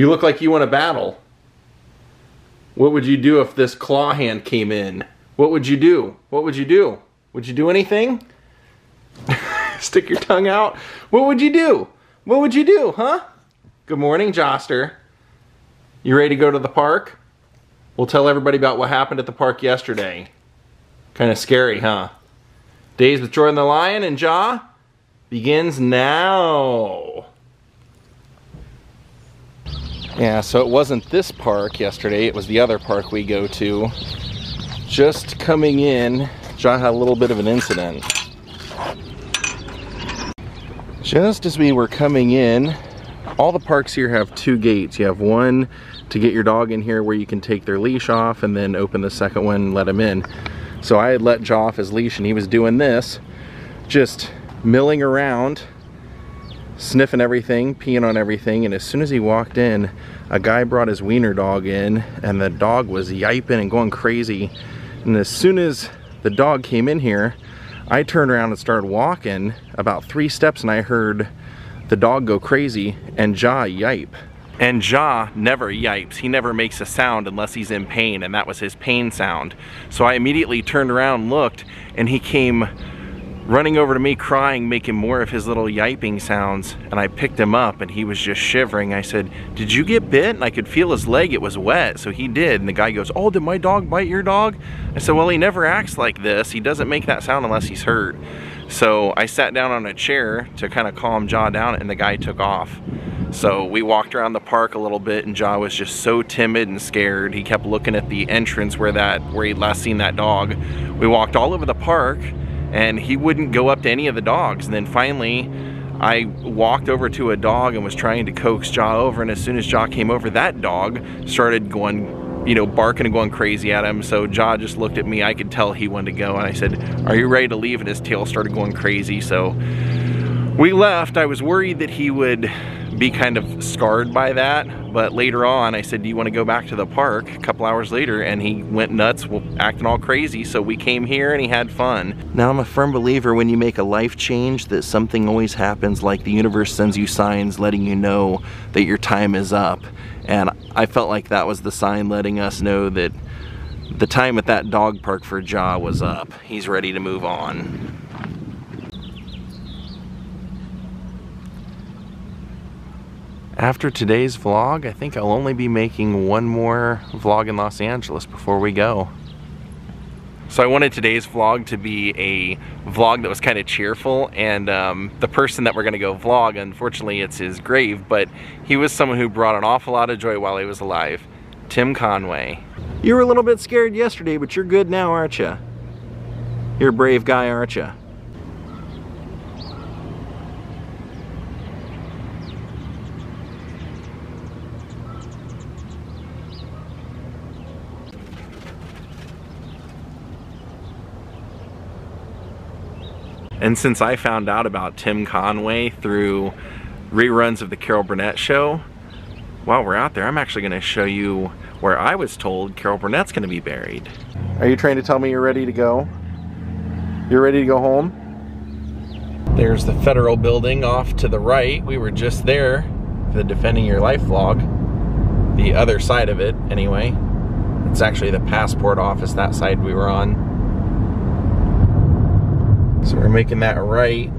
You look like you want to battle. What would you do if this claw hand came in? What would you do? What would you do? Would you do anything? Stick your tongue out? What would you do? What would you do, huh? Good morning, Joster. You ready to go to the park? We'll tell everybody about what happened at the park yesterday. Kind of scary, huh? Days with Jordan the Lion and Jaw begins now. Yeah, so it wasn't this park yesterday, it was the other park we go to. Just coming in, Jaw had a little bit of an incident. Just as we were coming in, all the parks here have two gates. You have one to get your dog in here where you can take their leash off, and then open the second one and let him in. So I had let Jaw off his leash and he was doing this, just milling around, sniffing everything, peeing on everything, and as soon as he walked in, a guy brought his wiener dog in, and the dog was yiping and going crazy. And as soon as the dog came in here, I turned around and started walking about 3 steps, and I heard the dog go crazy and Jaw yipe. And Jaw never yipes. He never makes a sound unless he's in pain, and that was his pain sound. So I immediately turned around and looked, and he came running over to me crying, making more of his little yiping sounds, and I picked him up and he was just shivering. I said, "Did you get bit?" And I could feel his leg, it was wet, so he did. And the guy goes, "Oh, did my dog bite your dog?" I said, "Well, he never acts like this. He doesn't make that sound unless he's hurt." So I sat down on a chair to kind of calm Jaw down, and the guy took off. So we walked around the park a little bit, and Jaw was just so timid and scared. He kept looking at the entrance where he'd last seen that dog. We walked all over the park, and he wouldn't go up to any of the dogs. And then finally, I walked over to a dog and was trying to coax Jaw over, and as soon as Jaw came over, that dog started going, you know, barking and going crazy at him. So Jaw just looked at me. I could tell he wanted to go, and I said, "Are you ready to leave?" And his tail started going crazy. So we left. I was worried that he would be kind of scarred by that, but later on I said, "Do you want to go back to the park?" A couple hours later, and he went nuts, acting all crazy, so we came here and he had fun. Now I'm a firm believer when you make a life change that something always happens, like the universe sends you signs letting you know that your time is up, and I felt like that was the sign letting us know that the time at that dog park for Jaw was up. He's ready to move on. After today's vlog, I think I'll only be making one more vlog in Los Angeles before we go. So I wanted today's vlog to be a vlog that was kind of cheerful, and the person that we're gonna go vlog, unfortunately it's his grave, but he was someone who brought an awful lot of joy while he was alive. Tim Conway. You were a little bit scared yesterday, but you're good now, aren't you? You're a brave guy, aren't you? And since I found out about Tim Conway through reruns of the Carol Burnett show, while we're out there, I'm actually going to show you where I was told Carol Burnett's going to be buried. Are you trying to tell me you're ready to go? You're ready to go home? There's the federal building off to the right. We were just there for the Defending Your Life vlog. The other side of it, anyway. It's actually the passport office, that side we were on. So we're making that right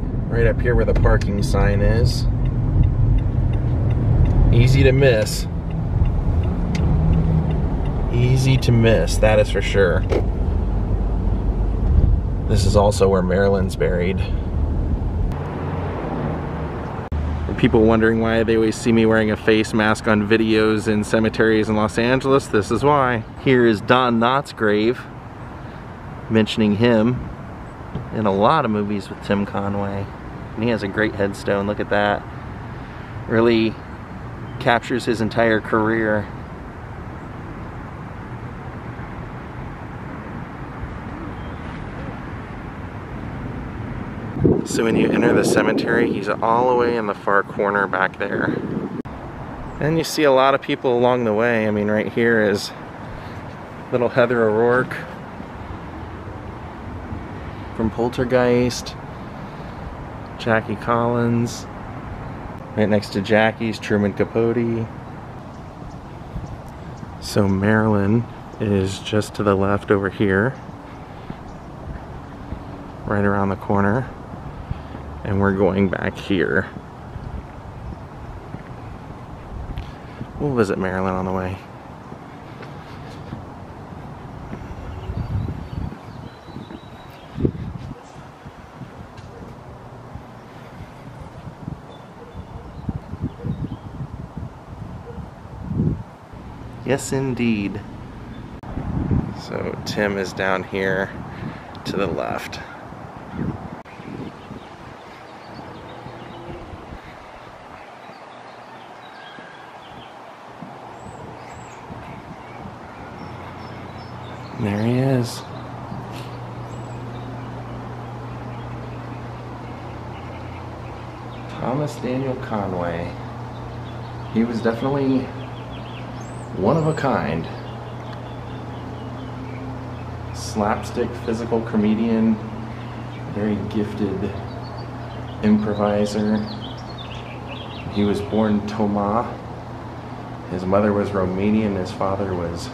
up here where the parking sign is. Easy to miss. Easy to miss, that is for sure. This is also where Marilyn's buried. For people wondering why they always see me wearing a face mask on videos in cemeteries in Los Angeles, this is why. Here is Don Knotts' grave, mentioning him in a lot of movies with Tim Conway. And he has a great headstone, look at that. Really captures his entire career. So when you enter the cemetery, he's all the way in the far corner back there. And you see a lot of people along the way. I mean, right here is little Heather O'Rourke from Poltergeist, Jackie Collins. Right next to Jackie's Truman Capote. So Marilyn is just to the left over here, right around the corner, and we're going back here. We'll visit Marilyn on the way. Yes, indeed. So Tim is down here to the left. And there he is. Thomas Daniel Conway. He was definitely one of a kind. Slapstick physical comedian, very gifted improviser. He was born Thomas. His mother was Romanian, his father was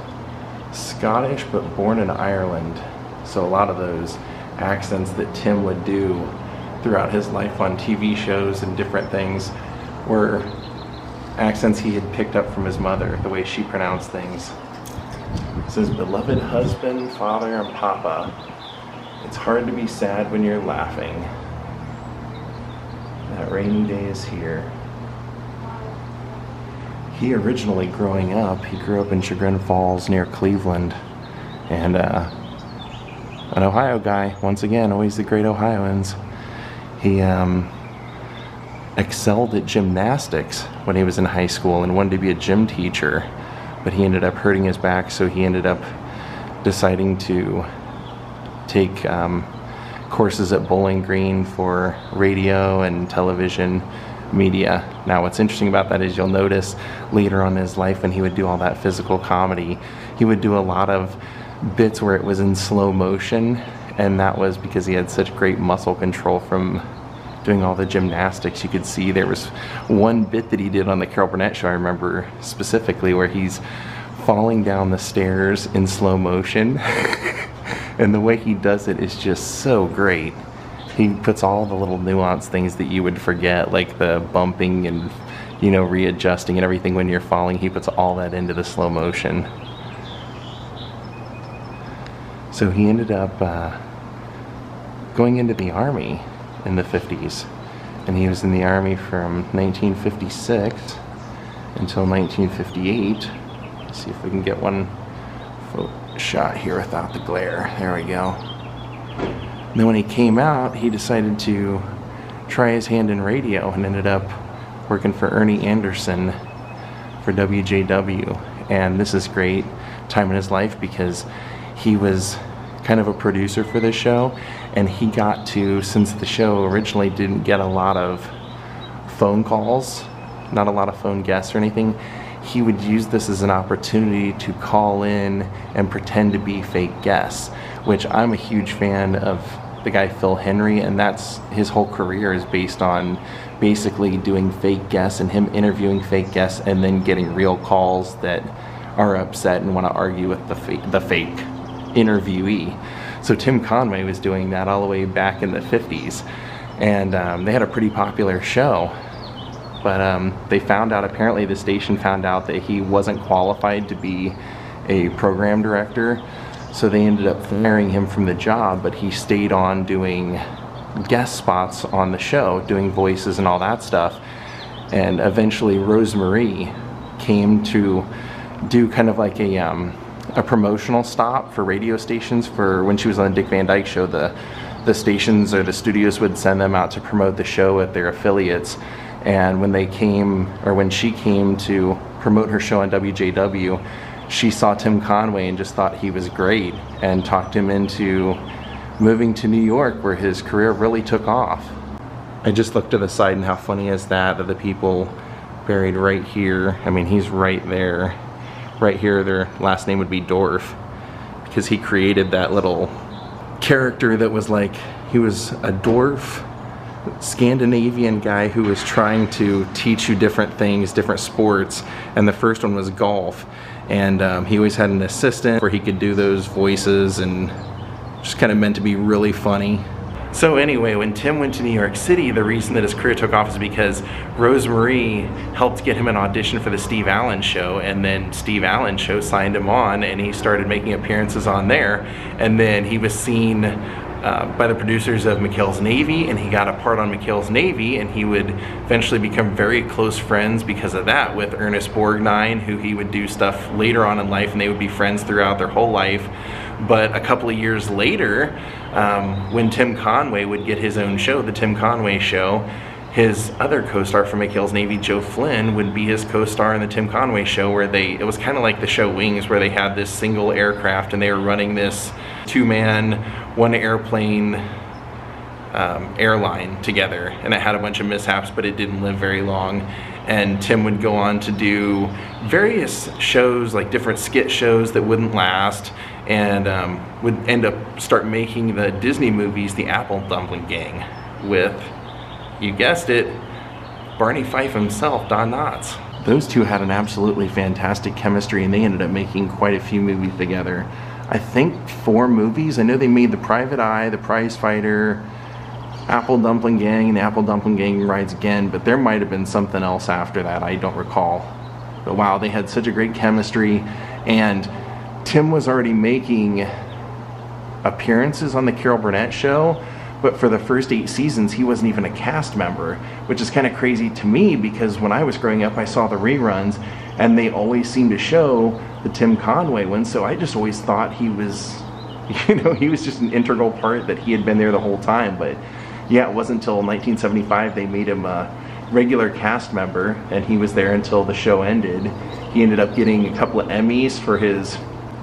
Scottish, but born in Ireland. So a lot of those accents that Tim would do throughout his life on TV shows and different things were accents he had picked up from his mother, the way she pronounced things. It says, beloved husband, father, and papa, it's hard to be sad when you're laughing. That rainy day is here. He originally, growing up, he grew up in Chagrin Falls near Cleveland, and an Ohio guy, once again, always the great Ohioans. He excelled at gymnastics when he was in high school and wanted to be a gym teacher, but he ended up hurting his back, so he ended up deciding to take courses at Bowling Green for radio and television media. Now what's interesting about that is you'll notice later on in his life when he would do all that physical comedy, he would do a lot of bits where it was in slow motion, and that was because he had such great muscle control from doing all the gymnastics. You could see there was one bit that he did on the Carol Burnett show, I remember specifically, where he's falling down the stairs in slow motion and the way he does it is just so great. He puts all the little nuanced things that you would forget, like the bumping and, you know, readjusting and everything when you're falling. He puts all that into the slow motion. So he ended up going into the Army in the 50s, and he was in the Army from 1956 until 1958. Let's see if we can get one shot here without the glare. There we go. And then when he came out, he decided to try his hand in radio and ended up working for Ernie Anderson for WJW. And this is a great time in his life because he was kind of a producer for this show, and he got to, since the show originally didn't get a lot of phone calls, not a lot of phone guests or anything, he would use this as an opportunity to call in and pretend to be fake guests, which I'm a huge fan of the guy Phil Henry, and that's his whole career is based on basically doing fake guests and him interviewing fake guests and then getting real calls that are upset and want to argue with the fake interviewee. So Tim Conway was doing that all the way back in the 50s, and they had a pretty popular show, but they found out, apparently the station found out that he wasn't qualified to be a program director, so they ended up firing him from the job, but he stayed on doing guest spots on the show, doing voices and all that stuff. And eventually Rosemarie came to do kind of like a promotional stop for radio stations for when she was on the Dick Van Dyke Show. The stations or the studios would send them out to promote the show at their affiliates, and when they came, or when she came to promote her show on WJW, she saw Tim Conway and just thought he was great and talked him into moving to New York, where his career really took off. I just looked to the side, and how funny is that the people buried right here, I mean, he's right there. Right here, their last name would be Dorff, because he created that little character that was like, he was a dwarf Scandinavian guy who was trying to teach you different things, different sports, and the first one was golf. And he always had an assistant where he could do those voices, and just kind of meant to be really funny. So anyway, when Tim went to New York City, the reason that his career took off is because Rose Marie helped get him an audition for the Steve Allen Show, and then Steve Allen Show signed him on, and he started making appearances on there. And then he was seen by the producers of McHale's Navy, and he got a part on McHale's Navy, and he would eventually become very close friends because of that with Ernest Borgnine, who he would do stuff later on in life, and they would be friends throughout their whole life. But a couple of years later, when Tim Conway would get his own show, The Tim Conway Show, his other co-star from McHale's Navy, Joe Flynn, would be his co-star in The Tim Conway Show, where it was kind of like the show Wings, where they had this single aircraft and they were running this two-man, one airplane airline together, and it had a bunch of mishaps, but it didn't live very long. And Tim would go on to do various shows, like different skit shows that wouldn't last, and would end up start making the Disney movies, The Apple Dumpling Gang, with, you guessed it, Barney Fife himself, Don Knotts. Those two had an absolutely fantastic chemistry, and they ended up making quite a few movies together. I think 4 movies. I know they made The Private Eye, The Prize Fighter, Apple Dumpling Gang, and The Apple Dumpling Gang Rides Again, but there might have been something else after that, I don't recall. But wow, they had such a great chemistry, and Tim was already making appearances on the Carol Burnett Show, but for the first 8 seasons he wasn't even a cast member, which is kind of crazy to me because when I was growing up I saw the reruns and they always seemed to show the Tim Conway one, so I just always thought he was, you know, he was just an integral part, that he had been there the whole time. But yeah, it wasn't until 1975 they made him a regular cast member, and he was there until the show ended. He ended up getting a couple of Emmys for his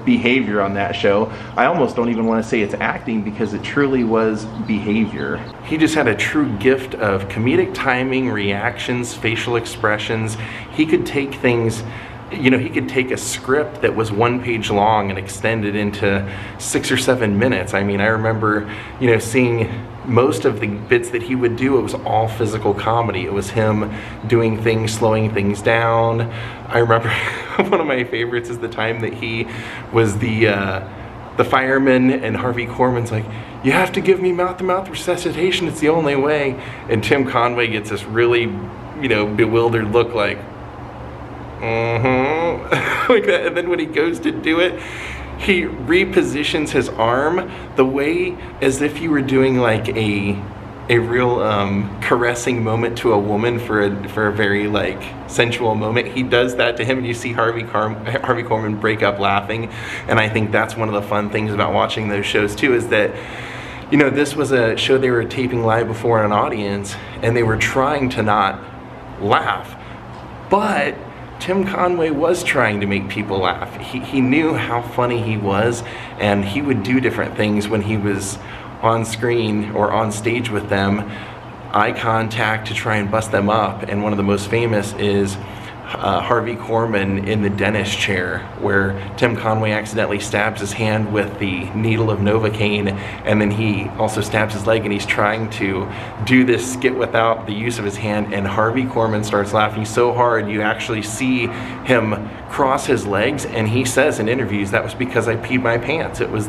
behavior on that show. I almost don't even want to say it's acting because it truly was behavior. He just had a true gift of comedic timing, reactions, facial expressions. He could take things, you know, he could take a script that was 1 page long and extend it into 6 or 7 minutes. I mean, I remember, you know, seeing most of the bits that he would do, it was all physical comedy. It was him doing things, slowing things down. I remember one of my favorites is the time that he was the fireman, and Harvey Korman's like, "You have to give me mouth-to-mouth resuscitation, it's the only way." And Tim Conway gets this really, you know, bewildered look like, like that. And then when he goes to do it, he repositions his arm the way as if you were doing like a real caressing moment to a woman for a very like sensual moment. He does that to him, and you see Harvey Korman break up laughing. And I think that's one of the fun things about watching those shows too, is that, you know, this was a show they were taping live before an audience, and they were trying to not laugh, but Tim Conway was trying to make people laugh. He knew how funny he was, and he would do different things when he was on screen or on stage with them, eye contact to try and bust them up. And one of the most famous is Harvey Korman in the dentist chair, where Tim Conway accidentally stabs his hand with the needle of Novocaine, and then he also stabs his leg, and he's trying to do this skit without the use of his hand, and Harvey Korman starts laughing so hard you actually see him cross his legs, and he says in interviews, "That was because I peed my pants." It was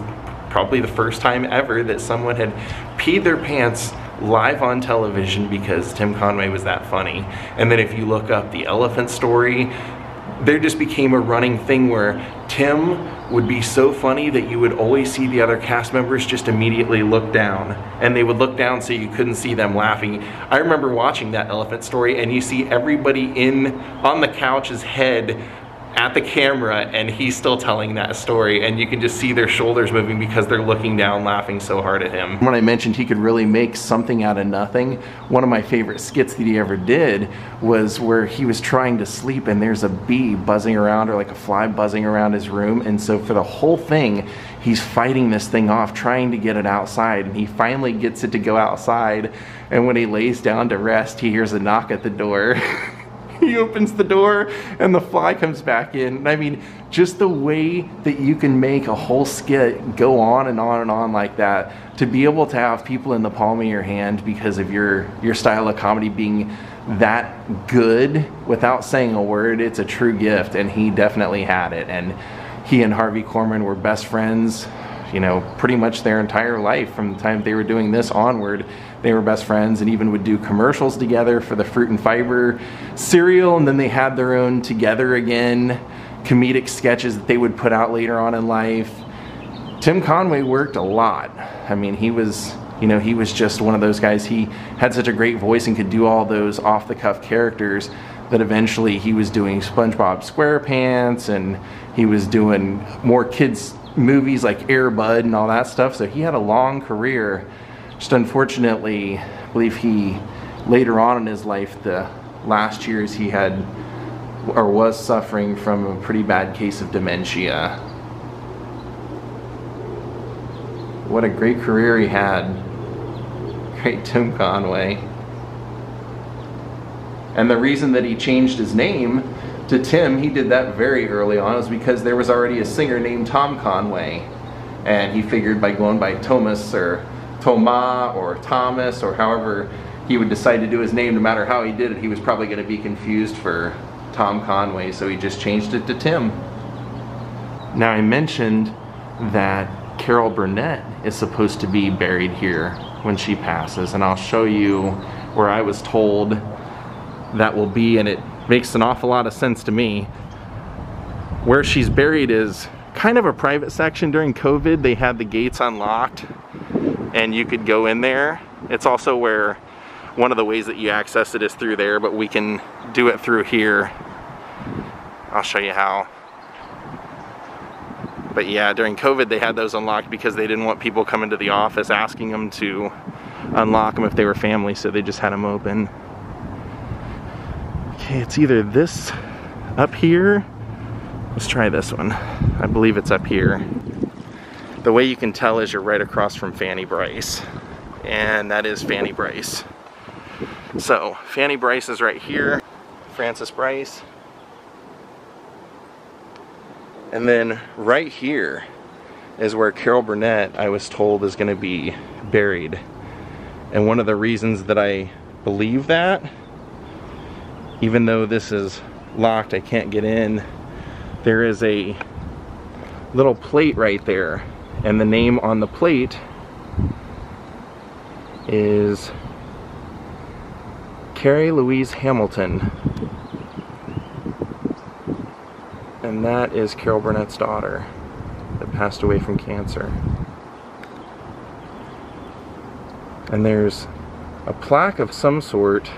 probably the first time ever that someone had peed their pants live on television because Tim Conway was that funny. And then if you look up The Elephant Story, there just became a running thing where Tim would be so funny that you would always see the other cast members just immediately look down, and they would look down so you couldn't see them laughing. I remember watching That Elephant Story, and you see everybody on the couch's head at the camera, and he's still telling that story, and you can just see their shoulders moving because they're looking down laughing so hard at him. When I mentioned he could really make something out of nothing, one of my favorite skits that he ever did was where he was trying to sleep and there's a bee buzzing around, or like a fly buzzing around his room, and so for the whole thing he's fighting this thing off, trying to get it outside, and he finally gets it to go outside, and when he lays down to rest he hears a knock at the door. He opens the door and the fly comes back in. And I mean, just the way that you can make a whole skit go on and on and on like that, to be able to have people in the palm of your hand because of your style of comedy being that good without saying a word, it's a true gift, and he definitely had it. And he and Harvey Korman were best friends, you know, pretty much their entire life. From the time they were doing this onward, they were best friends, and even would do commercials together for the Fruit and Fiber cereal, and then they had their own Together Again comedic sketches that they would put out later on in life. Tim Conway worked a lot. I mean, he was, you know, he was just one of those guys. He had such a great voice and could do all those off-the-cuff characters that eventually he was doing SpongeBob SquarePants, and he was doing more kids movies like Air Bud and all that stuff. So he had a long career. Just unfortunately, I believe he, later on in his life, the last years, he had or was suffering from a pretty bad case of dementia. What a great career he had. Great Tim Conway. And the reason that he changed his name to Tim, he did that very early on, is because there was already a singer named Tom Conway. And he figured by going by Thomas or Thomas or Thomas or however he would decide to do his name, no matter how he did it, he was probably going to be confused for Tom Conway, so he just changed it to Tim. Now, I mentioned that Carol Burnett is supposed to be buried here when she passes, and I'll show you where I was told that will be, and it makes an awful lot of sense to me. Where she's buried is kind of a private section. During COVID, they had the gates unlocked and you could go in there. It's also where one of the ways that you access it is through there, but we can do it through here. I'll show you how. But yeah, during COVID they had those unlocked because they didn't want people coming to the office asking them to unlock them if they were family, so they just had them open. Okay, it's either this up here. Let's try this one. I believe it's up here. The way you can tell is you're right across from Fanny Brice. And that is Fanny Brice. So, Fanny Brice is right here. Frances Brice. And then right here is where Carol Burnett, I was told, is going to be buried. And one of the reasons that I believe that, even though this is locked, I can't get in, there is a little plate right there. And the name on the plate is Carrie Louise Hamilton. And that is Carol Burnett's daughter that passed away from cancer. And there's a plaque of some sort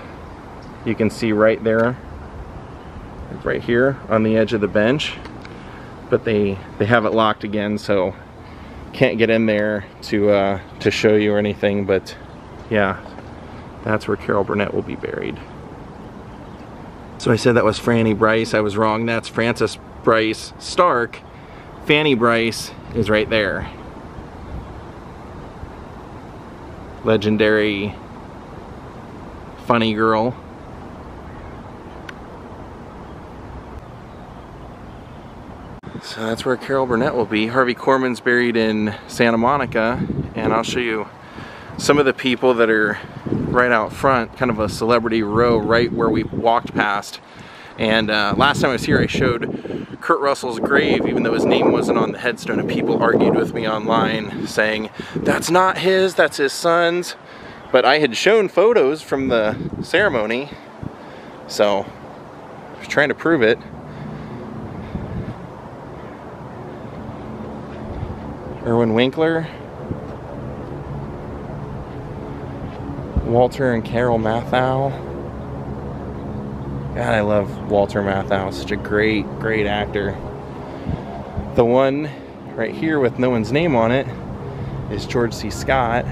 you can see right there, right here on the edge of the bench, but they have it locked again, so can't get in there to show you or anything. But yeah, that's where Carol Burnett will be buried. So I said that was Fanny Brice. I was wrong. That's Frances Brice Stark. Fanny Brice is right there. Legendary funny girl. So that's where Carol Burnett will be. Harvey Korman's buried in Santa Monica, and I'll show you some of the people that are right out front, kind of a celebrity row right where we walked past. And last time I was here I showed Kurt Russell's grave, even though his name wasn't on the headstone, and people argued with me online saying, that's not his, that's his son's. But I had shown photos from the ceremony, so I was trying to prove it. Erwin Winkler, Walter and Carol Matthau. God, I love Walter Matthau, such a great actor. The one right here with no one's name on it is George C. Scott.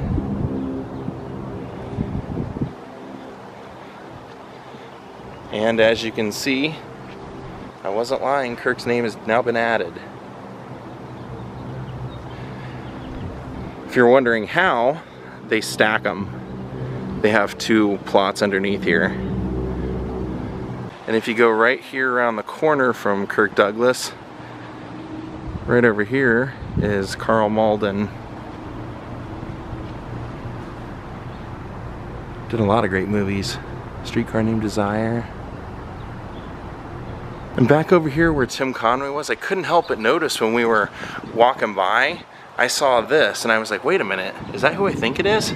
And as you can see, I wasn't lying, Kirk's name has now been added. If you're wondering how, they stack them. They have two plots underneath here. And if you go right here around the corner from Kirk Douglas, right over here is Karl Malden. Did a lot of great movies. Streetcar Named Desire. And back over here where Tim Conway was, I couldn't help but notice when we were walking by, I saw this and I was like, wait a minute, is that who I think it is?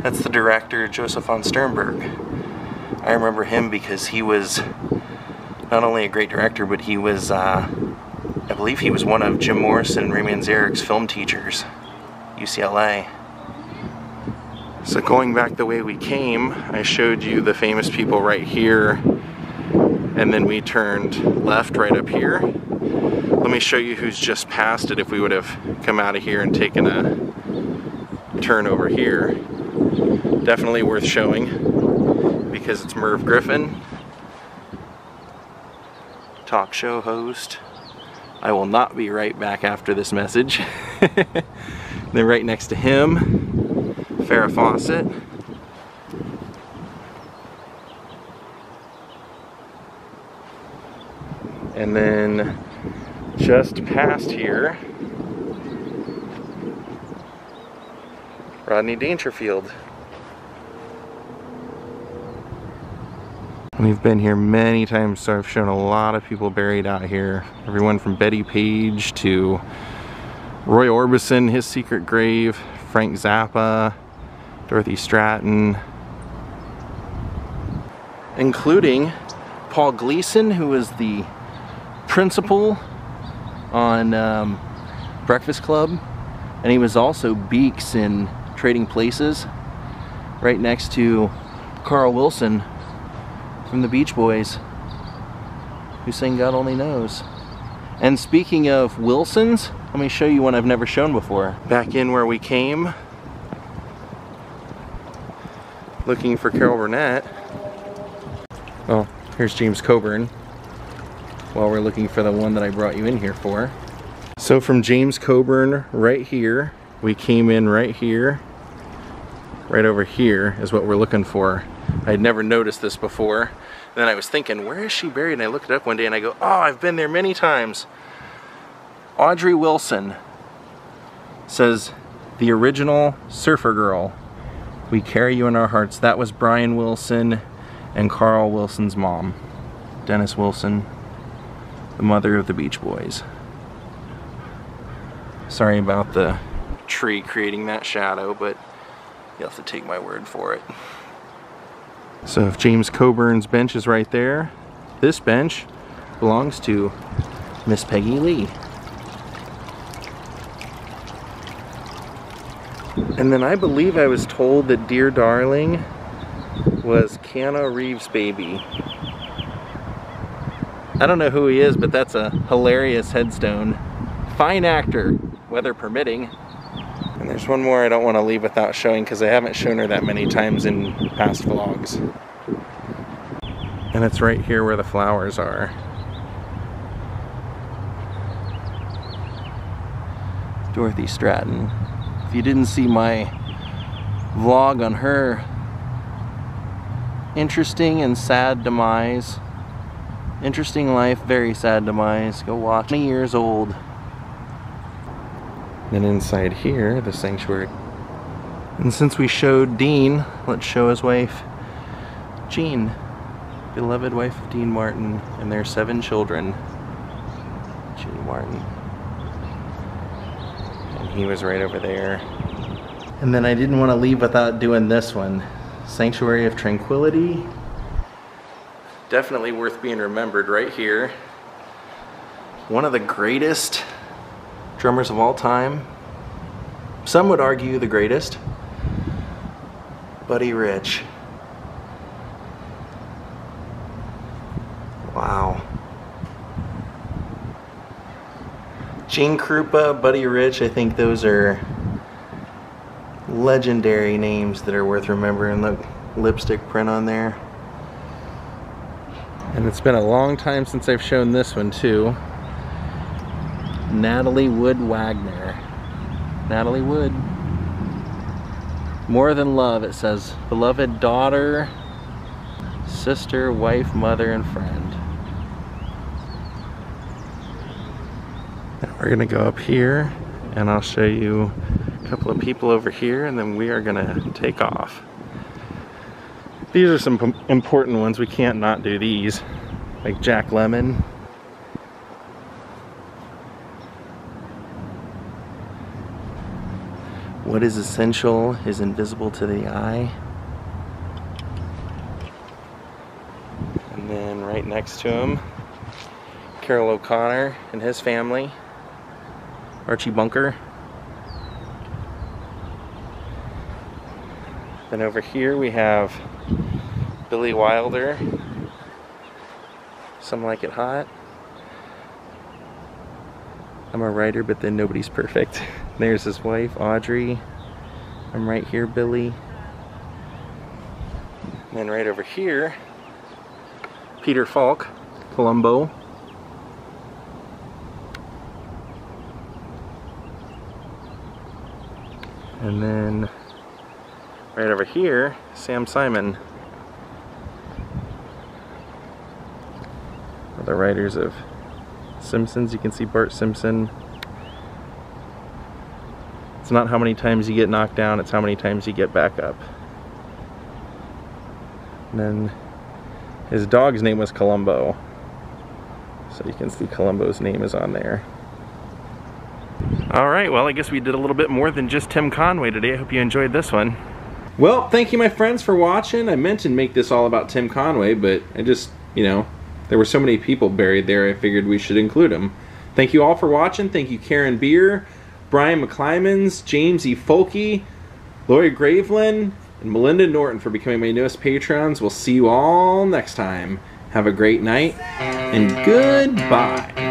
That's the director, Joseph von Sternberg. I remember him because he was not only a great director, but he was, I believe he was one of Jim Morrison and Ray Manzarek's film teachers, UCLA. So going back the way we came, I showed you the famous people right here, and then we turned left right up here. Let me show you who's just past it if we would have come out of here and taken a turn over here. Definitely worth showing because it's Merv Griffin, talk show host. I will not be right back after this message. Then right next to him, Farrah Fawcett. And then just past here, Rodney Dangerfield. We've been here many times, so I've shown a lot of people buried out here. Everyone from Betty Page to Roy Orbison, his secret grave, Frank Zappa, Dorothy Stratton, including Paul Gleason, who was the principal on Breakfast Club, and he was also Beaks in Trading Places, right next to Carl Wilson from the Beach Boys, who sang God Only Knows. And speaking of Wilsons, let me show you one I've never shown before. Back in where we came, looking for Carol Burnett. Oh, here's James Coburn, while we're looking for the one that I brought you in here for. So from James Coburn right here, we came in right here. Right over here is what we're looking for. I had never noticed this before. Then I was thinking, where is she buried? And I looked it up one day and I go, oh, I've been there many times. Audrey Wilson says, the original surfer girl. We carry you in our hearts. That was Brian Wilson and Carl Wilson's mom, Dennis Wilson, the mother of the Beach Boys. Sorry about the tree creating that shadow, but you'll have to take my word for it. So if James Coburn's bench is right there, this bench belongs to Miss Peggy Lee. And then I believe I was told that Dear Darling was Keanu Reeves' baby. I don't know who he is, but that's a hilarious headstone. Fine actor, weather permitting. And there's one more I don't want to leave without showing because I haven't shown her that many times in past vlogs. And it's right here where the flowers are. Dorothy Stratton. If you didn't see my vlog on her interesting and sad demise, interesting life, very sad demise, go watch. 20 years old. And inside here, the sanctuary. And since we showed Dean, let's show his wife, Jean, beloved wife of Dean Martin, and their 7 children. Jean Martin. And he was right over there. And then I didn't want to leave without doing this one. Sanctuary of Tranquility. Definitely worth being remembered right here. One of the greatest drummers of all time. Some would argue the greatest. Buddy Rich. Wow. Gene Krupa, Buddy Rich, I think those are legendary names that are worth remembering. Look, lipstick print on there. And it's been a long time since I've shown this one too. Natalie Wood Wagner. Natalie Wood. More Than Love, it says. Beloved daughter, sister, wife, mother, and friend. Now we're gonna go up here and I'll show you a couple of people over here and then we are gonna take off. These are some important ones. We can't not do these. Like Jack Lemmon. What is essential is invisible to the eye. And then right next to him, Carroll O'Connor and his family. Archie Bunker. Then over here we have Billy Wilder. Some Like It Hot. I'm a writer, but then nobody's perfect. There's his wife, Audrey. I'm right here, Billy. And then right over here, Peter Falk, Columbo. And then right over here, Sam Simon. The writers of Simpsons. You can see Bart Simpson. It's not how many times you get knocked down, it's how many times you get back up. And then his dog's name was Columbo. So you can see Columbo's name is on there. Alright, well I guess we did a little bit more than just Tim Conway today. I hope you enjoyed this one. Well, thank you my friends for watching. I meant to make this all about Tim Conway, but I just, you know, there were so many people buried there, I figured we should include them. Thank you all for watching. Thank you Karen Beer, Brian McClymans, James E. Folke, Lori Graveland, and Melinda Norton for becoming my newest patrons. We'll see you all next time. Have a great night, and goodbye.